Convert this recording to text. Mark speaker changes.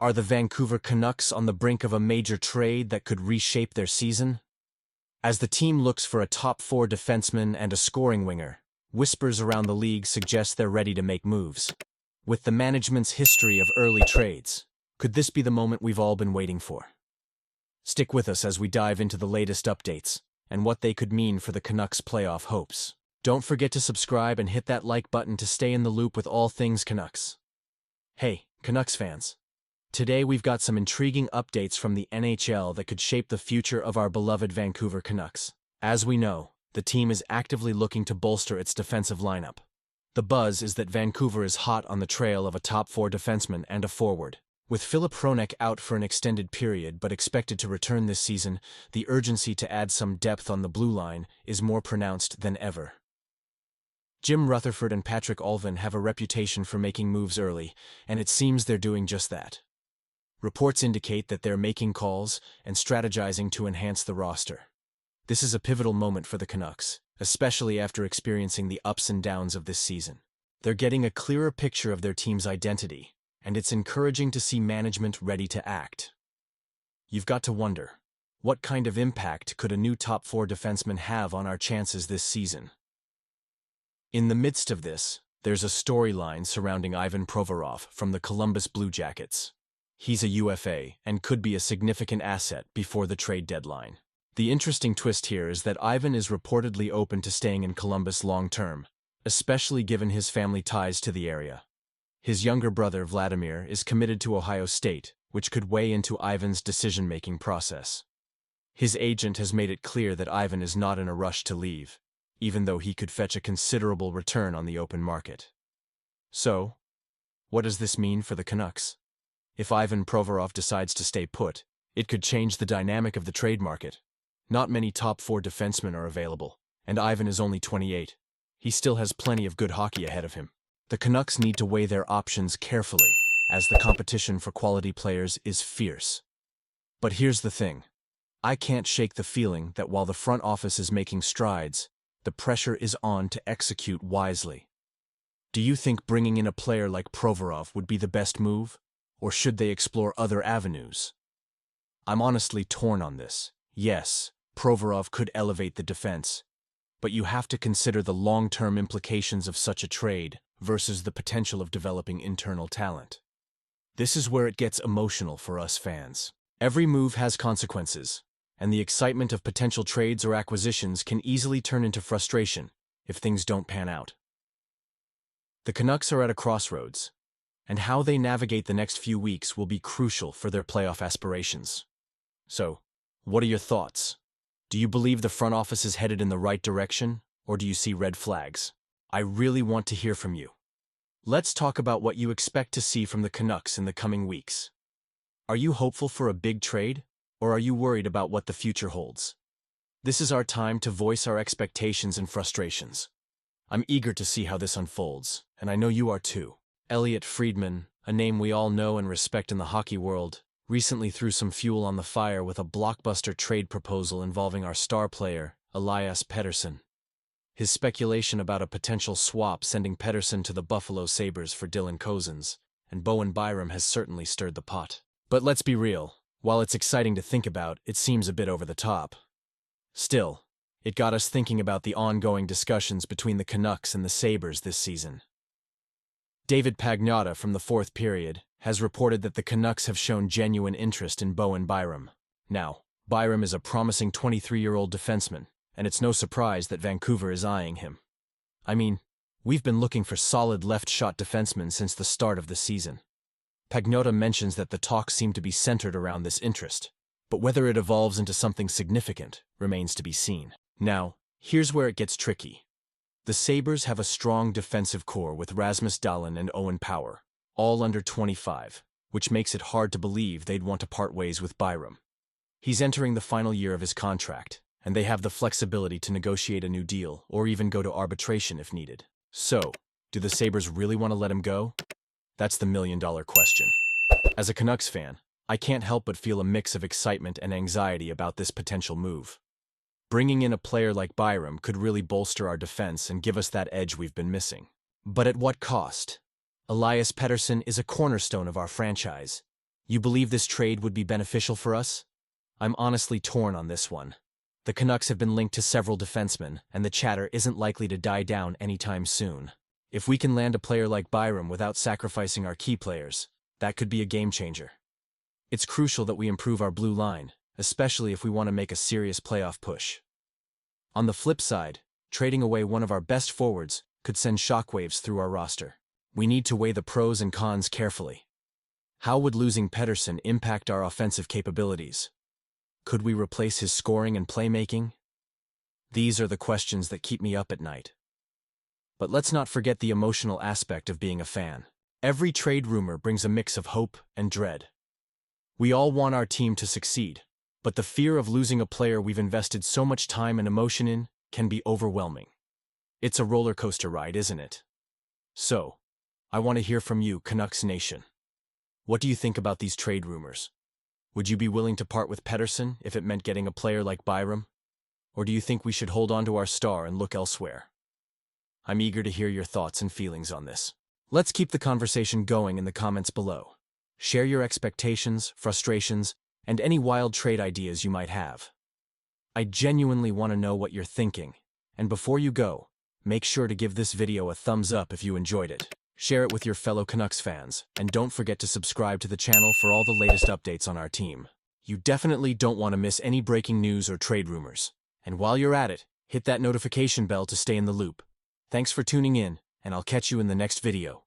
Speaker 1: Are the Vancouver Canucks on the brink of a major trade that could reshape their season? As the team looks for a top-4 defenseman and a scoring winger, whispers around the league suggest they're ready to make moves. With the management's history of early trades, could this be the moment we've all been waiting for? Stick with us as we dive into the latest updates and what they could mean for the Canucks' playoff hopes. Don't forget to subscribe and hit that like button to stay in the loop with all things Canucks. Hey, Canucks fans. Today we've got some intriguing updates from the NHL that could shape the future of our beloved Vancouver Canucks. As we know, the team is actively looking to bolster its defensive lineup. The buzz is that Vancouver is hot on the trail of a top-4 defenseman and a forward. With Filip Hronek out for an extended period but expected to return this season, the urgency to add some depth on the blue line is more pronounced than ever. Jim Rutherford and Patrick Allvin have a reputation for making moves early, and it seems they're doing just that. Reports indicate that they're making calls and strategizing to enhance the roster. This is a pivotal moment for the Canucks, especially after experiencing the ups and downs of this season. They're getting a clearer picture of their team's identity, and it's encouraging to see management ready to act. You've got to wonder, what kind of impact could a new top-4 defenseman have on our chances this season? In the midst of this, there's a storyline surrounding Ivan Provorov from the Columbus Blue Jackets. He's a UFA and could be a significant asset before the trade deadline. The interesting twist here is that Ivan is reportedly open to staying in Columbus long-term, especially given his family ties to the area. His younger brother, Vladimir, is committed to Ohio State, which could weigh into Ivan's decision-making process. His agent has made it clear that Ivan is not in a rush to leave, even though he could fetch a considerable return on the open market. So, what does this mean for the Canucks? If Ivan Provorov decides to stay put, it could change the dynamic of the trade market. Not many top-4 defensemen are available, and Ivan is only 28. He still has plenty of good hockey ahead of him. The Canucks need to weigh their options carefully, as the competition for quality players is fierce. But here's the thing. I can't shake the feeling that while the front office is making strides, the pressure is on to execute wisely. Do you think bringing in a player like Provorov would be the best move, or should they explore other avenues? I'm honestly torn on this. Yes, Provorov could elevate the defense, but you have to consider the long-term implications of such a trade versus the potential of developing internal talent. This is where it gets emotional for us fans. Every move has consequences, and the excitement of potential trades or acquisitions can easily turn into frustration if things don't pan out. The Canucks are at a crossroads, and how they navigate the next few weeks will be crucial for their playoff aspirations. So, what are your thoughts? Do you believe the front office is headed in the right direction, or do you see red flags? I really want to hear from you. Let's talk about what you expect to see from the Canucks in the coming weeks. Are you hopeful for a big trade, or are you worried about what the future holds? This is our time to voice our expectations and frustrations. I'm eager to see how this unfolds, and I know you are too. Elliot Friedman, a name we all know and respect in the hockey world, recently threw some fuel on the fire with a blockbuster trade proposal involving our star player, Elias Pettersson. His speculation about a potential swap sending Pettersson to the Buffalo Sabres for Dylan Cozens and Bowen Byram has certainly stirred the pot. But let's be real. While it's exciting to think about, it seems a bit over the top. Still, it got us thinking about the ongoing discussions between the Canucks and the Sabres this season. David Pagnotta from the fourth period has reported that the Canucks have shown genuine interest in Bowen Byram. Now, Byram is a promising 23-year-old defenseman, and it's no surprise that Vancouver is eyeing him. I mean, we've been looking for solid left-shot defensemen since the start of the season. Pagnotta mentions that the talks seem to be centered around this interest, but whether it evolves into something significant remains to be seen. Now, here's where it gets tricky. The Sabres have a strong defensive core with Rasmus Dahlin and Owen Power, all under 25, which makes it hard to believe they'd want to part ways with Byram. He's entering the final year of his contract, and they have the flexibility to negotiate a new deal or even go to arbitration if needed. So, do the Sabres really want to let him go? That's the million-dollar question. As a Canucks fan, I can't help but feel a mix of excitement and anxiety about this potential move. Bringing in a player like Byram could really bolster our defense and give us that edge we've been missing. But at what cost? Elias Pettersson is a cornerstone of our franchise, You believe this trade would be beneficial for us? I'm honestly torn on this one. The Canucks have been linked to several defensemen, and the chatter isn't likely to die down anytime soon. If we can land a player like Byram without sacrificing our key players, that could be a game-changer. It's crucial that we improve our blue line, especially if we want to make a serious playoff push. On the flip side, trading away one of our best forwards could send shockwaves through our roster. We need to weigh the pros and cons carefully. How would losing Pettersson impact our offensive capabilities? Could we replace his scoring and playmaking? These are the questions that keep me up at night. But let's not forget the emotional aspect of being a fan. Every trade rumor brings a mix of hope and dread. We all want our team to succeed, but the fear of losing a player we've invested so much time and emotion in can be overwhelming. It's a roller coaster ride, isn't it? So, I want to hear from you, Canucks Nation. What do you think about these trade rumors? Would you be willing to part with Pettersson if it meant getting a player like Byram? Or do you think we should hold on to our star and look elsewhere? I'm eager to hear your thoughts and feelings on this. Let's keep the conversation going in the comments below. Share your expectations, frustrations, and any wild trade ideas you might have. I genuinely want to know what you're thinking. And before you go, make sure to give this video a thumbs up if you enjoyed it. Share it with your fellow Canucks fans, and don't forget to subscribe to the channel for all the latest updates on our team. You definitely don't want to miss any breaking news or trade rumors. And while you're at it, hit that notification bell to stay in the loop. Thanks for tuning in, and I'll catch you in the next video.